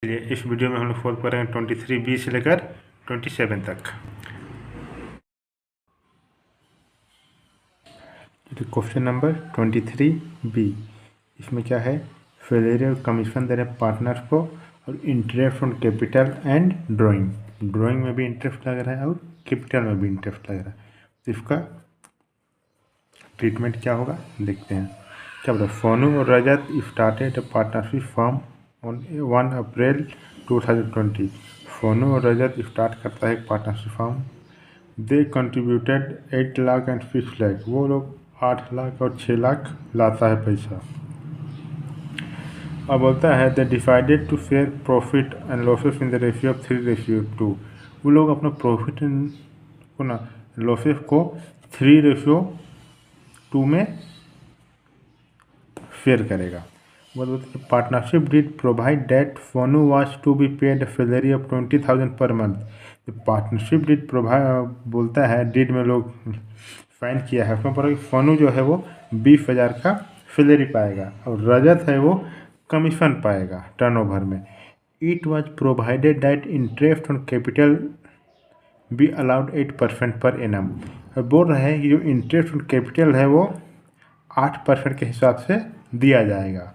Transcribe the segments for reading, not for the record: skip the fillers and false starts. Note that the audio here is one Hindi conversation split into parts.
चलिए इस वीडियो में हम लोग सॉल्व करेंगे 23B से लेकर 27 तक। क्वेश्चन नंबर 23B, इसमें क्या है, सैलरी और कमीशन दे रहे हैं पार्टनर्स को और interest on capital and drawing में भी इंटरेस्ट लग रहा है और कैपिटल में भी इंटरेस्ट लग रहा है। तो इसका ट्रीटमेंट क्या होगा देखते हैं। क्या बोला, सोनू और Rajat started a partnership firm on 1 April 2020। Sonu और रजत स्टार्ट करता है एक partnership firm. They contributed 8 lakh and 6 lakh, वो लोग 8 लाख और 6 लाख लाता है पैसा। अब बोलता है they decided to share profit and losses in the ratio of 3:2। वो लोग अपना प्रॉफिट को ना लॉसेस को 3:2 में शेयर करेगा। बोलते partnership did provide that Sonu was to be paid salary of 20,000 per month. Partnership did provide बोलता है, डिड में लोग साइन किया है, उसमें पर सोनू जो है वो 20,000 का सैलरी पाएगा और रजत है वो कमीशन पाएगा टर्नओवर में। It was provided that interest on capital be allowed 8% per annum. बोल रहे हैं कि जो इंटरेस्ट ऑन कैपिटल है वो 8% के हिसाब से दिया जाएगा।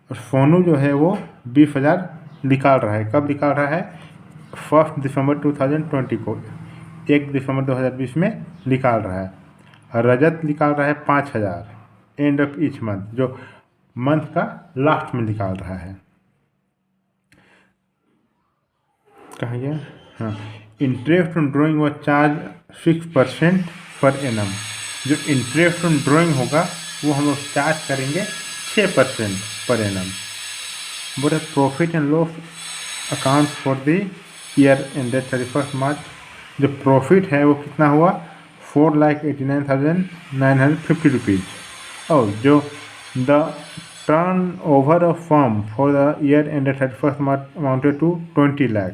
और सोनू जो है वो 20,000 निकाल रहा है। कब निकाल रहा है? 1 दिसंबर 2020 को, 1 दिसंबर 2020 में निकाल रहा है। और रजत निकाल रहा है 5,000 एंड ऑफ ईच मंथ, जो मंथ का लास्ट में निकाल रहा है। कहाँ गया? हाँ, इंटरेस्ट ऑन ड्राइंग व चार्ज 6% पर एनम। जो इंटरेस्ट ऑन ड्राइंग होगा वो हम लोग चार्ज करेंगे 6% पर एनम। बोले profit and loss account for the year ended 31 मार्च। जो प्रॉफिट है वो कितना हुआ? 4,89,950 रुपीज़। और जो the turnover of firm for the year ended 31 March amounted to 20 lakh.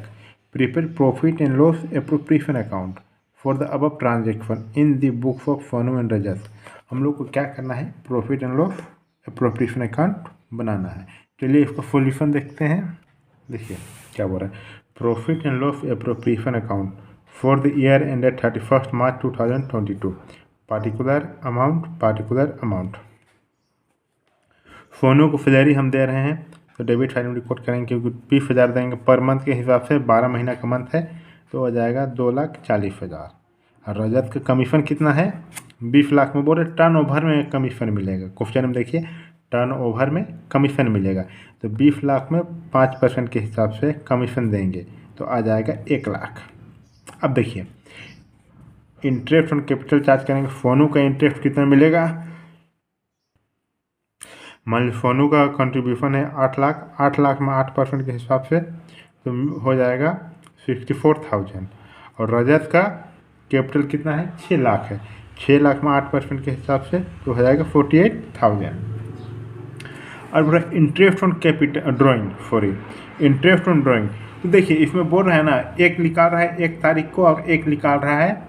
Prepare profit and loss appropriation account for the above transaction in the books of Sonu and Rajat. हम लोग को क्या करना है? Profit and loss appropriation account बनाना है। चलिए इसका सॉल्यूशन देखते हैं। देखिए क्या बोल रहा है, profit and loss appropriation account for the year ended 31 March 2022। Particular amount. Sonu को सैलरी हम दे रहे हैं तो डेबिट साइड में रिकॉर्ड करेंगे, क्योंकि 20,000 देंगे पर मंथ के हिसाब से, 12 महीना का मंथ है तो हो जाएगा 2,40,000। और रजत का कमीशन कितना है? 20 लाख में। बोले टर्न ओवर में कमीशन मिलेगा। क्वेश्चन में देखिए, टर्न ओवर में कमीशन मिलेगा तो 20 लाख में 5% के हिसाब से कमीशन देंगे तो आ जाएगा 1 लाख। अब देखिए इंटरेस्ट ऑन कैपिटल चार्ज करेंगे। सोनू का इंटरेस्ट कितना मिलेगा? मान लीजिए सोनू का कंट्रीब्यूशन है 8 लाख, 8 लाख में 8% के हिसाब से तो हो जाएगा 64,000। और रजत का कैपिटल कितना है? 6 लाख है, 6 लाख में 8% के हिसाब से तो हो जाएगा 48,000। और बोला interest on capital interest on drawing. तो देखिए इसमें बोल रहे हैं ना, एक निकाल रहा है 1 तारीख को और एक निकाल रहा है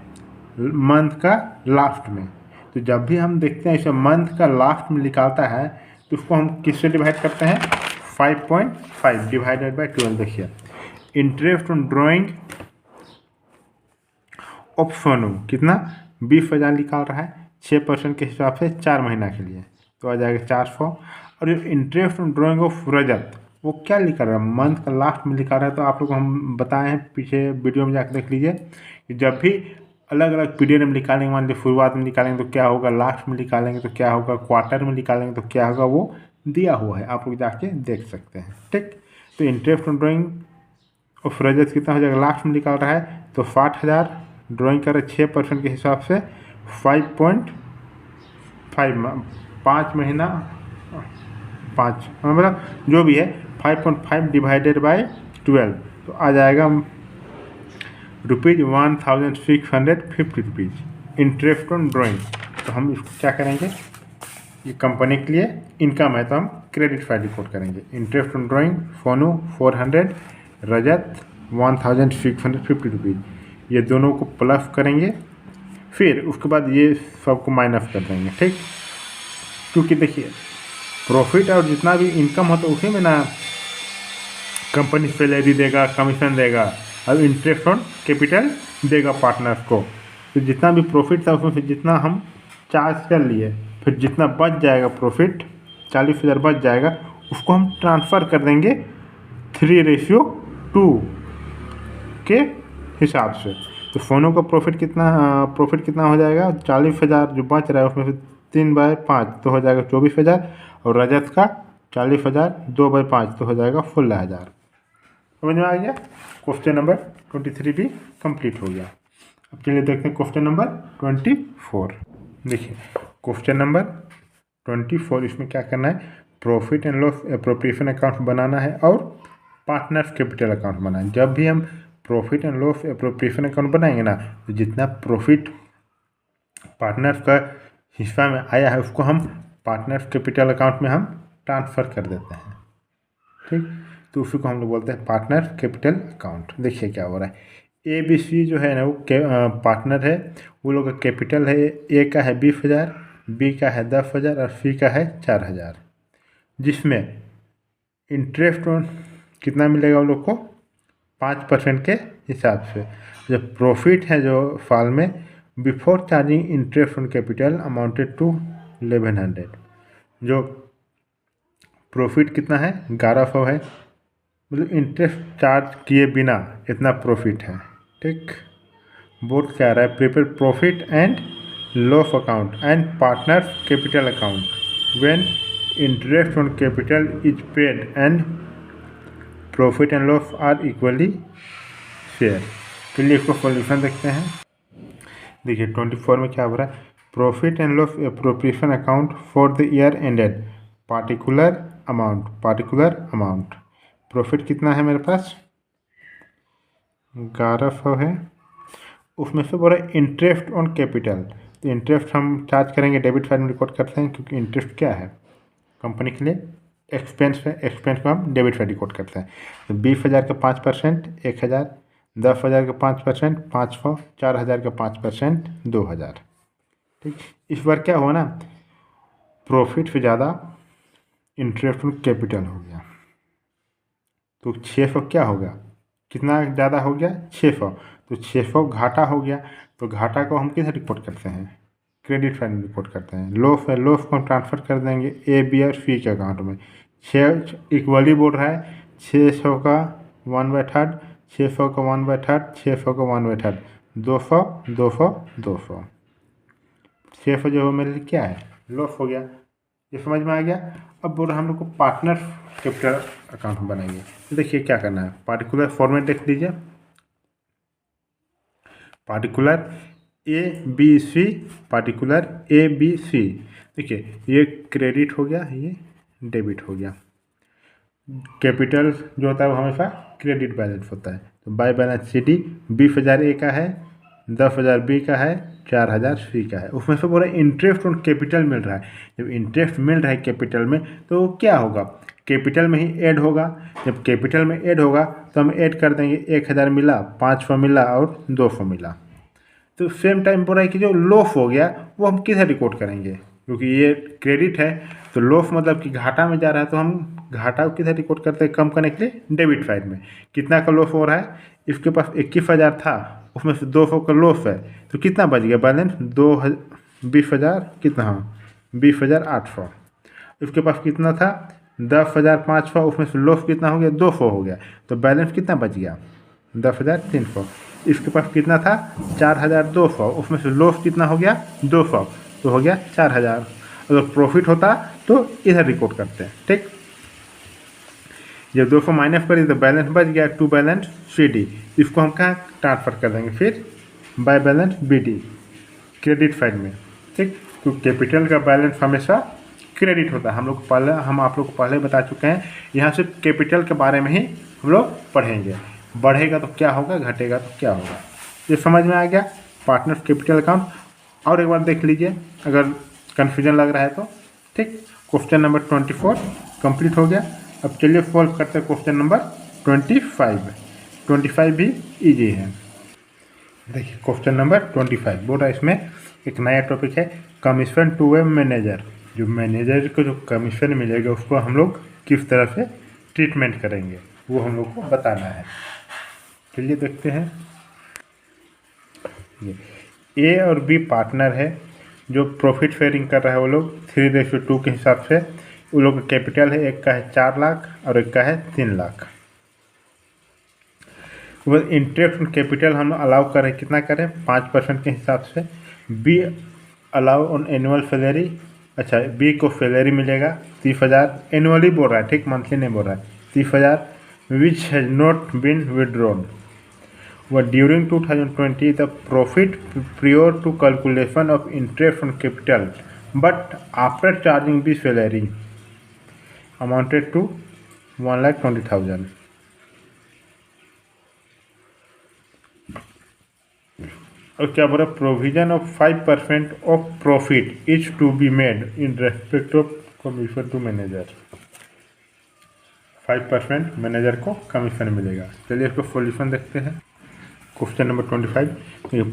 मंथ का लास्ट में। तो जब भी हम देखते हैं इसे मंथ का लास्ट में निकालता है तो उसको हम किससे डिवाइड करते हैं? 5.5 डिवाइडेड बाई 12। देखिए interest on drying of Sonu कितना? 20,000 निकाल रहा है 6% के हिसाब से 4 महीना के लिए तो आ जाएगा 400। और जो इंटरेस्ट ऑन ड्राइंग ऑफ रजत वो क्या लिखा रहा है? मंथ का लास्ट में लिखा रहा है। तो आप लोग को हम बताए हैं, पीछे वीडियो में जाकर देख लीजिए कि जब भी अलग अलग पीरियड में निकालेंगे, मान लीजिए शुरुआत में निकालेंगे तो क्या होगा, लास्ट में निकालेंगे तो क्या होगा, क्वार्टर में निकालेंगे तो क्या होगा, वो दिया हुआ है, आप लोग जाके देख सकते हैं। ठीक, तो इंटरेस्ट ऑन ड्राइंग ऑफ रजत कितना हो जाएगा? लास्ट में निकाल रहा है तो 60,000, ड्राइंग कर रहे 6% के हिसाब से 5.5 5 महीना 5 मतलब जो भी है 5.5 डिवाइडेड बाई 12 तो आ जाएगा ₹1,650 रुपीज़ इंटरेस्ट ऑन ड्राइंग। तो हम इसको क्या करेंगे, ये कंपनी के लिए इनकम है तो हम क्रेडिट साइड रिकॉर्ड करेंगे। Interest on drawing Sonu 400, Rajat 1,650 rupees, ये दोनों को प्लस करेंगे, फिर उसके बाद ये सबको माइनस कर देंगे। ठीक, क्योंकि देखिए प्रॉफिट और जितना भी इनकम हो तो उसी में ना कंपनी सैलरी देगा, कमीशन देगा, अब इंटरेस्ट ऑन कैपिटल देगा पार्टनर्स को। तो जितना भी प्रॉफिट था उसमें से जितना हम चार्ज कर लिए, फिर जितना बच जाएगा प्रॉफिट 40,000 बच जाएगा, उसको हम ट्रांसफ़र कर देंगे 3:2 के हिसाब से। तो फोनो का प्रॉफिट कितना हो जाएगा, 40,000 जो बच रहा है उसमें से 3/5 तो हो जाएगा 24,000, और रजत का 40,000 2/5 तो हो जाएगा 16,000। समझ में आ गया। क्वेश्चन नंबर 23 भी कंप्लीट हो गया। अब चलिए देखते हैं क्वेश्चन नंबर 24। देखिए क्वेश्चन नंबर 24, इसमें क्या करना है, profit and loss appropriation account बनाना है और पार्टनर्स कैपिटल अकाउंट बनाना है। जब भी हम profit and loss appropriation account बनाएंगे ना, तो जितना प्रॉफिट पार्टनर्स का हिस्सा में आया है उसको हम पार्टनर्स कैपिटल अकाउंट में हम ट्रांसफ़र कर देते हैं। ठीक, तो उसी को हम लोग बोलते हैं पार्टनर कैपिटल अकाउंट। देखिए क्या हो रहा है, ABC जो है ना वो पार्टनर है, वो लोग का कैपिटल है, A का है 20,000, B का है 10,000 और C का है 4,000, जिसमें इंटरेस्ट कितना मिलेगा वो लोग को 5% के हिसाब से। जब प्रॉफिट है जो साल में, before charging interest on capital amounted to 1100, जो प्रॉफिट कितना है 1100 है, मतलब इंटरेस्ट चार्ज किए बिना इतना प्रॉफिट है। ठीक, बोर्ड क्या रहा है, prepare profit and loss account and partners capital account when interest on capital is paid and profit and loss are equally share. चलिए इसको सॉल्यूशन देखते हैं। देखिए 24 में क्या हो रहा है, profit and loss appropriation account for the year ended particular amount. Profit कितना है मेरे पास 1100 है, उसमें से बोला इंटरेस्ट ऑन कैपिटल। तो इंटरेस्ट हम चार्ज करेंगे, डेबिट साइड में रिकॉर्ड करते हैं, क्योंकि इंटरेस्ट क्या है कंपनी के लिए एक्सपेंस है, एक्सपेंस को हम डेबिट साइड रिकॉर्ड करते हैं। तो 20,000 का 5% 1,000, 10,000 का 5% 500, 4,000 का 5% 2,000। ठीक, इस बार क्या हुआ ना, प्रॉफिट से ज़्यादा इंटरेस्ट ऑन कैपिटल हो गया, तो 600 क्या होगा, कितना ज़्यादा हो गया 600, तो 600 घाटा हो गया। तो घाटा को हम किसे रिपोर्ट करते हैं, क्रेडिट साइड में रिपोर्ट करते हैं। लॉस है, लॉस को हम ट्रांसफ़र कर देंगे A, B और C के अकाउंट में। 6 इक्वली बोल रहा है, 600 का 1/3, 600 का 1/3, 600 का 1/3, 200 200 200, 600 जो मेरे लिए क्या है लॉस हो गया। ये समझ में आ गया। अब बोल रहा हम लोग को पार्टनर कैपिटल अकाउंट बनाएंगे। तो देखिए क्या करना है, पार्टिकुलर फॉर्मेट देख लीजिए, पार्टिकुलर ABC, पार्टिकुलर ABC। देखिए ये क्रेडिट हो गया, ये डेबिट हो गया। कैपिटल जो होता है वो हमेशा क्रेडिट बैलेंस होता है। तो बाय बैलेंस CD 20,000 A का है, 10,000 B का है, 4,000 C का है। उसमें से बोला इंटरेस्ट ऑन कैपिटल मिल रहा है। जब इंटरेस्ट मिल रहा है कैपिटल में तो क्या होगा, कैपिटल में ही ऐड होगा। जब कैपिटल में ऐड होगा तो हम ऐड कर देंगे, 1,000 मिला, 500 मिला और 200 मिला। तो सेम टाइम बोल रहा है कि जो लॉस हो गया वो हम किधर रिकॉर्ड करेंगे, क्योंकि ये क्रेडिट है तो लॉस मतलब कि घाटा में जा रहा है, तो हम घाटा को किधर रिकॉर्ड करते हैं, कम करने के लिए डेबिट साइड में। कितना का लॉस हो रहा है, इसके पास 21,000 था, उसमें से 200 का लॉस है, तो कितना बच गया बैलेंस 20,000 कितना, 20,800। इसके पास कितना था 10,500, उसमें से लॉस कितना हो गया 200 हो गया, तो बैलेंस कितना बच गया 10,300। इसके पास कितना था 4,200, उसमें से लॉस कितना हो गया 200, तो हो गया 4,000। अगर प्रॉफिट होता तो इधर रिकॉर्ड करते हैं। ठीक, जब 200 माइनस करिए तो बैलेंस बच गया, टू बैलेंस CD। इसको हम कहाँ ट्रांसफ़र कर देंगे, फिर by balance BD credit side में। ठीक, तो कैपिटल का बैलेंस हमेशा क्रेडिट होता है। हम आप लोग को पहले बता चुके हैं। यहाँ से कैपिटल के बारे में ही हम लोग पढ़ेंगे, बढ़ेगा तो क्या होगा, घटेगा तो क्या होगा। ये समझ में आ गया पार्टनर्स कैपिटल अकाउंट। और एक बार देख लीजिए अगर कन्फ्यूजन लग रहा है तो। ठीक, क्वेश्चन नंबर 24 कंप्लीट हो गया। अब चलिए सॉल्व करते हैं क्वेश्चन नंबर 25। 25 भी इजी है। देखिए क्वेश्चन नंबर 25 बोल रहा है, इसमें एक नया टॉपिक है, कमीशन टू ए मैनेजर। जो मैनेजर को जो कमीशन मिलेगा उसको हम लोग किस तरह से ट्रीटमेंट करेंगे, वो हम लोग को बताना है। चलिए देखते हैं। ए और बी पार्टनर है जो प्रॉफिट शेयरिंग कर रहा है। वो लोग 3:2 के हिसाब से वो लोग का कैपिटल है, एक का है 4 लाख और एक का है 3 लाख। वो इंटरेस्ट ऑन कैपिटल हम अलाउ करें, कितना करें 5% के हिसाब से। B allow on annual salary, अच्छा बी को सैलरी मिलेगा 30,000 एनुअली बोल रहा है, ठीक मंथली नहीं बोल रहा है, 30,000 which has not been withdrawn. वह during 2020 the profit prior to calculation of interest on capital but after charging the salary amounted to 1,20,000। और क्या बोला, provision of 5% of profit is to be made in respect of commission to manager. 5% manager को कमीशन मिलेगा। चलिए इसको सॉल्यूशन देखते हैं। Question number 25,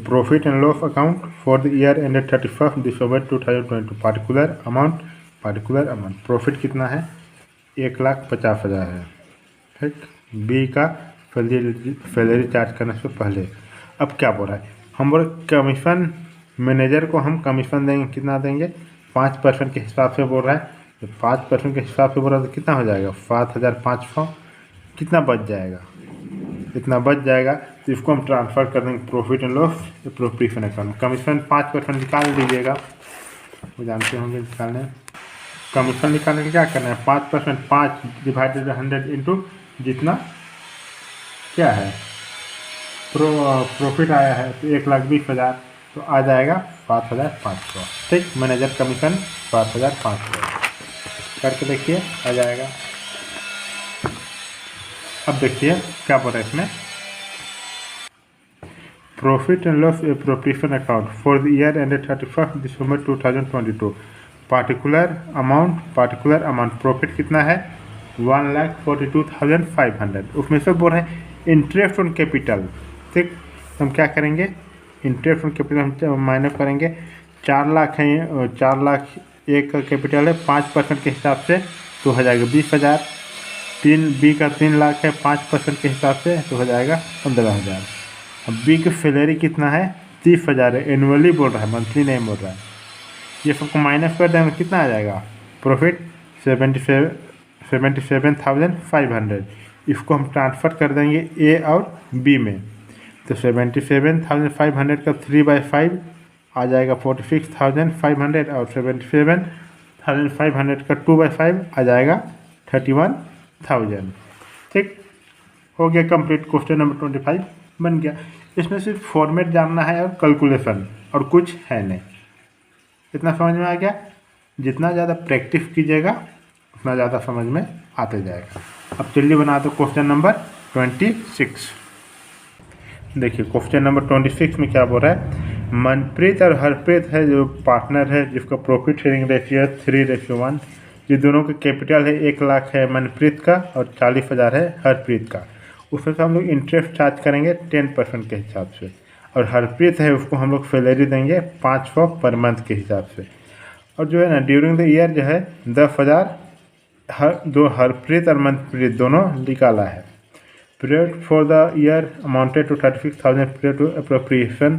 profit and loss account for the year ended 31 दिसंबर 2022। पार्टिकुलर अमाउंट प्रॉफिट कितना है, 1,50,000 है, ठीक। बी का सैलरी चार्ज करने से पहले। अब क्या बोल रहा है, हम बोल कमीशन मैनेजर को हम कमीशन देंगे, कितना देंगे 5% के हिसाब से बोल रहा है। तो 5% के हिसाब से बोल रहा है तो कितना हो जाएगा 7,500, कितना बच जाएगा, इतना बच जाएगा। तो इसको हम ट्रांसफ़र कर देंगे profit and loss appropriation account. Commission 5% निकाल दीजिएगा, वो जानते होंगे निकालने। कमीशन निकालने के क्या करना है, 5%, 5 डिवाइडेड 100 इंटू जितना क्या है प्रॉफिट आया है, तो 1,20,000, तो आ जाएगा 7,500, ठीक। मैनेजर कमीशन 7,500 करके देखिए आ जाएगा। अब देखिए क्या बोल रहा है इसमें, profit and loss appropriation account for the year ended 31 दिसंबर 2022। पार्टिकुलर अमाउंट प्रॉफिट कितना है 1,42,500। उसमें से बोल रहे हैं इंटरेस्ट ऑन कैपिटल, ठीक। तो हम क्या करेंगे, इंटरेस्ट ऑन कैपिटल हम माइनस करेंगे। 4 लाख है, 4 लाख एक का कैपिटल है, 5% के हिसाब से तो हो जाएगा 20,000। बी का 3 लाख है, 5% के हिसाब से तो हो जाएगा 15,000। अब बी की सैलरी कितना है 30,000 है, एनुअली बोल रहा है, मंथली नहीं बोल रहा है। ये सबको माइनस कर देंगे, कितना आ जाएगा प्रॉफिट 77,500। इसको हम ट्रांसफ़र कर देंगे ए और बी में, तो 77,500 का 3/5 आ जाएगा 46,500 और 77,500 का 2/5 आ जाएगा 31,000, ठीक। हो गया कंप्लीट। क्वेश्चन नंबर 25 बन गया। इसमें सिर्फ फॉर्मेट जानना है और कैलकुलेशन और कुछ है नहीं। इतना समझ में आ गया। जितना ज़्यादा प्रैक्टिस कीजिएगा उतना ज़्यादा समझ में आते जाएगा। अब चलिए बना दो क्वेश्चन नंबर 26। देखिए क्वेश्चन नंबर 26 में क्या बोल रहा है, मनप्रीत और हरप्रीत है जो पार्टनर है, जिसका प्रॉफिट शेयरिंग रेशियो है 3:1। ये दोनों का कैपिटल है 1 लाख है मनप्रीत का और 40,000 है हरप्रीत का। उसमें से हम लोग इंटरेस्ट चार्ज करेंगे 10% के हिसाब से, और हरप्रीत है उसको हम लोग सैलरी देंगे 500 पर मंथ के हिसाब से। और जो है ना ड्यूरिंग द ईयर जो है 10,000 हरप्रीत और मनप्रीत दोनों निकाला है। Period for the year amounted to 36,000 period to appropriation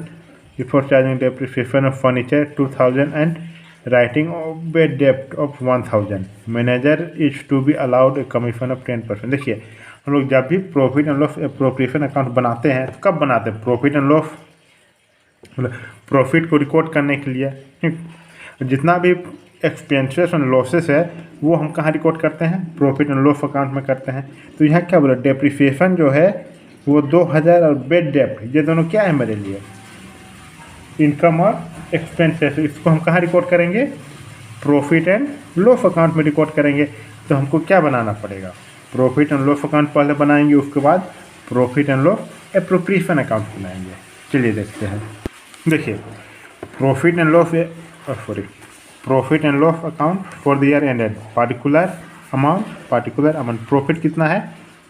before charging depreciation of furniture 2,000 and writing off bad डेप्ट of 1,000। Manager is to be allowed a commission of 10%। देखिए हम लोग जब भी profit and loss appropriation account बनाते हैं तो कब बनाते हैं, प्रॉफिट एंड लॉस मतलब प्रॉफिट को रिकॉर्ड करने के लिए, ठीक। जितना भी एक्सपेंसेस एंड लॉसेस है वो हम कहाँ रिकॉर्ड करते हैं, प्रॉफिट एंड लॉस अकाउंट में करते हैं। तो यहाँ क्या बोला, डेप्रिसिएशन जो है वो 2,000 और बेड डेप्ट ये दोनों क्या है मेरे लिए, इनकम और एक्सपेंसेस। इसको हम कहाँ रिकॉर्ड करेंगे, प्रॉफिट एंड लॉस अकाउंट में रिकॉर्ड करेंगे। तो हमको क्या बनाना पड़ेगा, प्रॉफिट एंड लॉस अकाउंट पहले बनाएंगे, उसके बाद profit and loss appropriation account बनाएंगे। चलिए देखते हैं। देखिए profit and loss account for the year ended, particular amount profit कितना है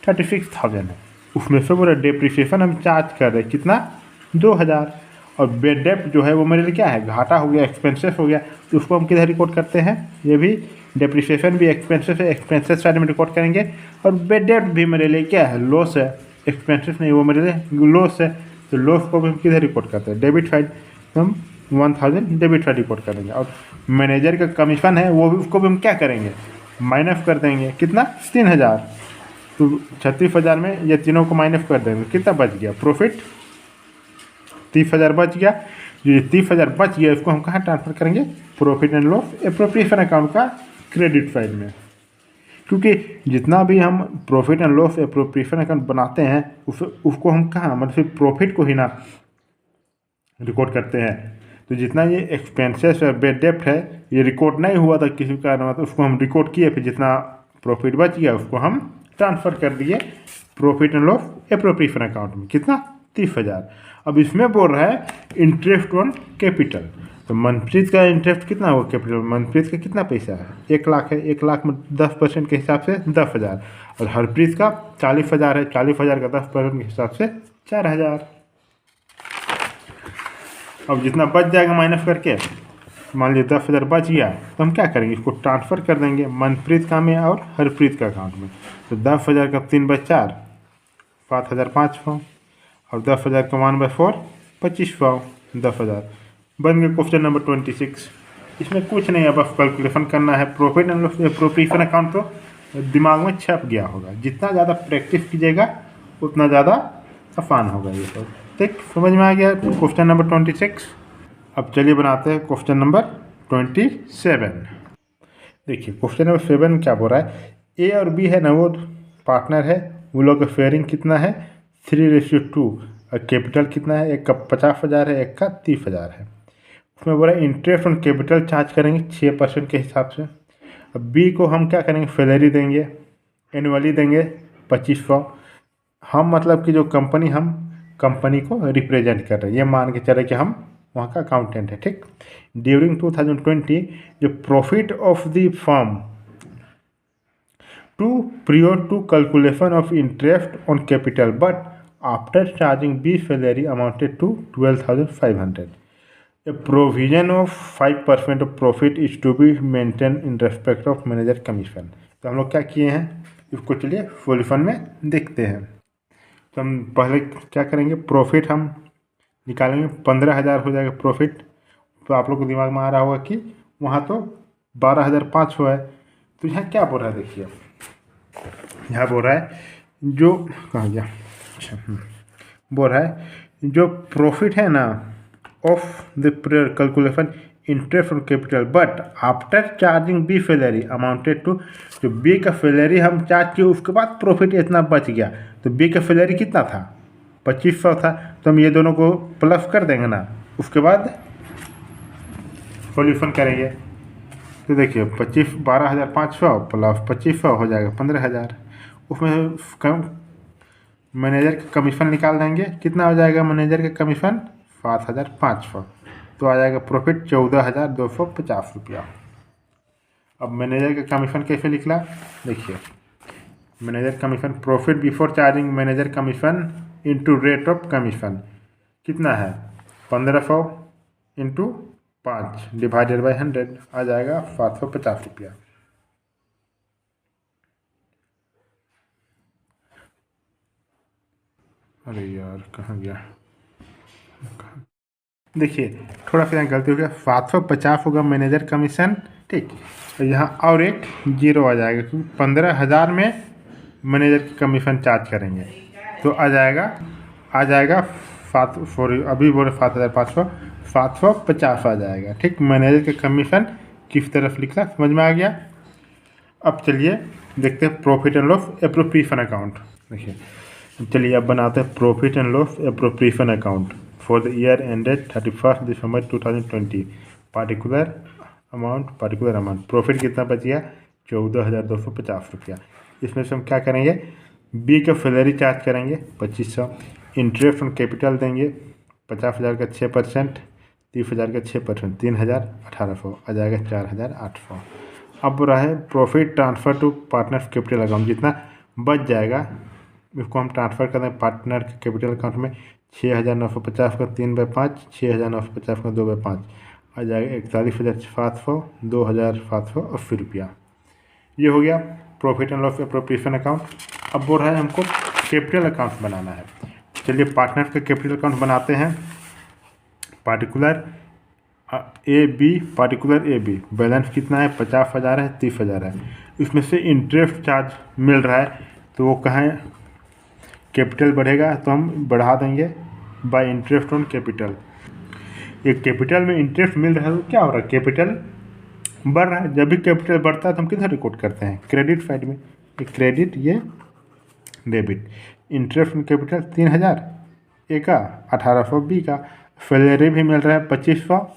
36,000 है। उसमें से बोला डेप्रिसिएशन हम चार्ज कर रहे हैं कितना 2,000, और बेड डेप्ट जो है वो मेरे लिए क्या है, घाटा हो गया, एक्सपेंसेस हो गया, तो उसको हम किधर रिकॉर्ड करते हैं, ये भी डेप्रिसिएशन भी एक्सपेंसेस है, एक्सपेंसेस साइड में रिकॉर्ड करेंगे। और बेड डेप्ट भी मेरे लिए क्या है, लॉस है, एक्सपेंसेस नहीं, वो मेरे लिए लॉस है, तो लॉस को भी हम किधर रिकॉर्ड करते हैं, डेबिट साइड, तो हम 1000 डेबिट साइड रिकॉर्ड करेंगे। और मैनेजर का कमीशन है वो भी, उसको भी हम क्या करेंगे, माइनस कर देंगे, कितना, 3000, तो 36,000 में ये तीनों को माइनस कर देंगे, कितना बच गया, प्रॉफिट 30,000 बच गया। जो ये 30,000 बच गया इसको हम कहाँ ट्रांसफर करेंगे, profit and loss appropriation account का क्रेडिट साइड में। क्योंकि जितना भी हम profit and loss appropriation account बनाते हैं उसको हम कहाँ, मतलब प्रॉफिट को ही ना रिकॉर्ड करते हैं। तो जितना ये एक्सपेंसेस है, बेड डेप्ट है, ये रिकॉर्ड नहीं हुआ था किसी कारण, तो उसको हम रिकॉर्ड किए, फिर जितना प्रॉफिट बच गया उसको हम ट्रांसफ़र कर दिए profit and loss appropriation account में, कितना, 30,000। अब इसमें बोल रहा है इंटरेस्ट ऑन कैपिटल, तो मनप्रीत का इंटरेस्ट कितना होगा कैपिटल, मनप्रीत का कितना पैसा है, 1,00,000 है, 1,00,000 में 10% के हिसाब से 10,000, और हरप्रीत का 40,000 है, 40,000 का 10% के हिसाब से 4,000। अब जितना बच जाएगा माइनस करके, मान लीजिए 10,000 बच गया, तो हम क्या करेंगे, इसको ट्रांसफ़र कर देंगे मनप्रीत का में और हरप्रीत का अकाउंट में। तो 10,000 का 3/4 7,500, और 10,000 का 1/4 2500, 10,000 बन गया। Question number 26। इसमें कुछ नहीं है, बस कैलकुलेशन करना है। Profit and loss appropriation account तो दिमाग में छप गया होगा, जितना ज़्यादा प्रैक्टिस कीजिएगा उतना ज़्यादा आसान होगा ये सब, ठीक, समझ में आ गया क्वेश्चन नंबर 26। अब चलिए बनाते हैं क्वेश्चन नंबर 27। देखिए क्वेश्चन नंबर 7 क्या बोल रहा है, ए और बी है ना, वो पार्टनर है, वो लोग का फेयरिंग कितना है, 3:2, और कैपिटल कितना है, एक का 50,000 है, एक का 30,000 है। उसमें बोला इंटरेस्ट ऑन कैपिटल चार्ज करेंगे 6% के हिसाब से। अब बी को हम क्या करेंगे, सैलरी देंगे, एनुअली देंगे 2500। हम मतलब कि जो कंपनी, हम कंपनी को रिप्रेजेंट कर रहे हैं, ये मान के चले कि हम वहाँ का अकाउंटेंट है, ठीक। ड्यूरिंग 2020 जो profit of the firm to prior to calculation of interest on capital but after charging B salary amounted to 12,500. A provision of 5% of profit is to be maintained in respect of manager commission. तो हम लोग क्या किए हैं, इसको चलिए सॉल्यूशन में देखते हैं। तो हम पहले क्या करेंगे, प्रॉफिट हम निकालेंगे, 15,000 हो जाएगा प्रॉफिट। तो आप लोग को दिमाग में आ रहा होगा कि वहाँ तो 12,500 है, तो यहाँ क्या बोल रहा है, देखिए यहाँ बोल रहा है जो, कहाँ गया, अच्छा बोल रहा है जो प्रॉफिट है ना of the calculation interest on capital but after charging B salary amounted to, जो बी का सैलरी हम चार्ज किए उसके बाद प्रॉफिट इतना बच गया। तो बी का सैलरी कितना था, 2500 था, तो हम ये दोनों को प्लस कर देंगे ना, उसके बाद सॉल्यूशन करेंगे। तो देखिए 12,500 प्लस 2500 हो जाएगा 15,000। उसमें कम मैनेजर का कमीशन निकाल देंगे, कितना हो जाएगा मैनेजर का कमीशन, 7,500, तो आ जाएगा प्रॉफिट 14,250 रुपया। अब मैनेजर का कमीशन कैसे निकला, देखिए manager commission profit before charging manager commission into rate of commission कितना है, 1500 इंटू 5 डिवाइडेड बाई 100 आ जाएगा 750 रुपया। अरे यार कहाँ गया, देखिए थोड़ा सा यहाँ गलती हो गया, 750 होगा मैनेजर कमीशन, ठीक। तो यहाँ और एक जीरो आ जाएगा क्योंकि 15,000 में मैनेजर की कमीशन चार्ज करेंगे, तो आ जाएगा 7, सॉरी अभी बोले 7,500, 750 आ जाएगा, ठीक। मैनेजर का कमीशन किस तरफ लिखना समझ में आ गया। अब चलिए देखते हैं profit and loss appropriation account. देखिए चलिए अब बनाते हैं profit and loss appropriation account for the year ended 31 December 2020। Particular amount profit कितना बच गया, 14,250 रुपया। इसमें से हम क्या करेंगे, बी का सैलरी चार्ज करेंगे 2500, इंटरेस्ट ऑन कैपिटल देंगे 50,000 का 6%, 30,000 का 6%, 3,1800 आ जाएगा 4,800। अब रहा है profit transfer to partners capital account, जितना बच जाएगा इसको हम ट्रांसफ़र कर दें पार्टनर के कैपिटल अकाउंट में। 6,950 का 3/5, 6,950 का 2/5 आ जाएगा 41,700, 2,780 रुपया। ये हो गया profit and loss appropriation account. अब बोल रहा है हमको कैपिटल अकाउंट बनाना है। चलिए पार्टनर का कैपिटल अकाउंट बनाते हैं। Particular A B, particular A B balance कितना है, 50,000 है, 30,000 है। इसमें से इंटरेस्ट चार्ज मिल रहा है तो वो कहें कैपिटल बढ़ेगा तो हम बढ़ा देंगे बाय इंटरेस्ट ऑन कैपिटल। ये कैपिटल में इंटरेस्ट मिल रहा है तो क्या हो रहा है, कैपिटल बढ़ रहा है। जब भी कैपिटल बढ़ता है तो हम किधर रिकॉर्ड करते हैं, क्रेडिट साइड में। ये क्रेडिट, ये डेबिट। इंटरेस्ट ऑन कैपिटल 3,000 ए का, 1,800 बी का। सैलरी भी मिल रहा है 2,500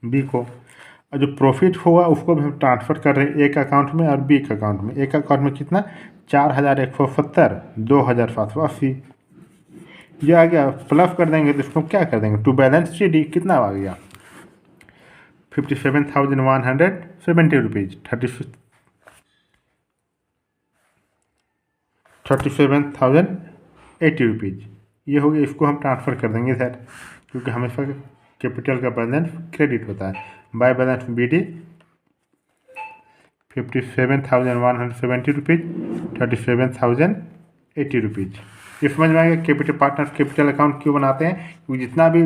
बी को। और जो प्रॉफिट हुआ उसको भी हम ट्रांसफ़र कर रहे हैं एक अकाउंट में और बी के अकाउंट में। एक अकाउंट में कितना, 4,170, 2,780 ये आ गया। प्लस कर देंगे तो इसको क्या कर देंगे, टू बैलेंस सी डी कितना आ गया, 57,170 रुपीज़, 37,080 रुपीज़ ये हो गया। इसको हम ट्रांसफ़र कर देंगे इधर, क्योंकि हमेशा कैपिटल का बैलेंस क्रेडिट होता है। By balance B D 57,170 rupees, 37,080 rupees. ये समझ में आएगा कैपिटल पार्टनर कैपिटल अकाउंट क्यों बनाते हैं, क्योंकि जितना भी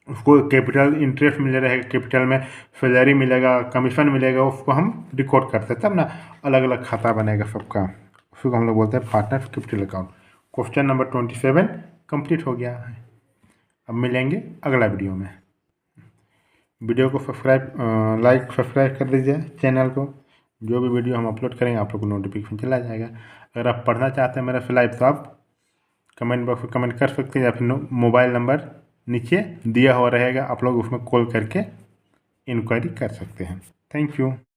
उसको कैपिटल इंटरेस्ट मिल रहेगा, कैपिटल में सैलरी मिलेगा, कमीशन मिलेगा, उसको हम रिकॉर्ड करते हैं, तब ना अलग अलग खाता बनेगा सबका। उसको हम लोग बोलते हैं partner capital account. Question number 27 complete हो गया है। अब मिलेंगे अगला वीडियो में। वीडियो को लाइक सब्सक्राइब कर दीजिए चैनल को। जो भी वीडियो हम अपलोड करेंगे आप लोग को नोटिफिकेशन चला जाएगा। अगर आप पढ़ना चाहते हैं मेरा फिलाइप तो आप कमेंट बॉक्स में कमेंट कर सकते हैं, या फिर मोबाइल नंबर नीचे दिया हुआ रहेगा, आप लोग उसमें कॉल करके इंक्वायरी कर सकते हैं। Thank you.